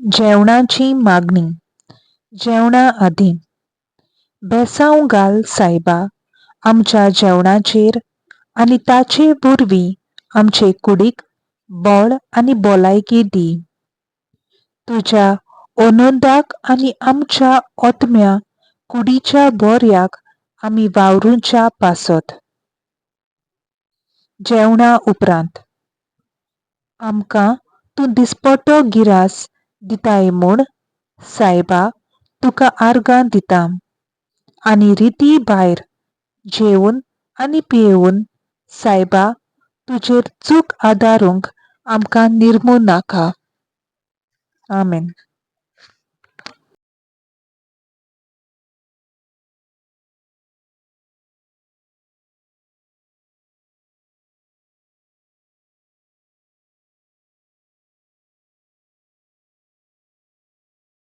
जेवणाची मागणी. जेवणा आधी बेसांव घाल सायबा आमच्या जेवणाचेर आनी ताचे वरवीं आमचे कुडीक बळ आनी भलायकी दी. तुज्या ओनोदाक आनी आमच्या ओतम्या कुडीच्या बऱ्याक आमी वावरूच्या पासत. जेवणा उपरांत आमकां तूं दिसपट्टो गिरास दिताय म्हूण सायबा तुका आर्गां दिता. आनी रिती भायर जेवून आनी पियेवून सायबा तुजेर चूक आदारूंक आमकां निर्मू नाका. आमेन.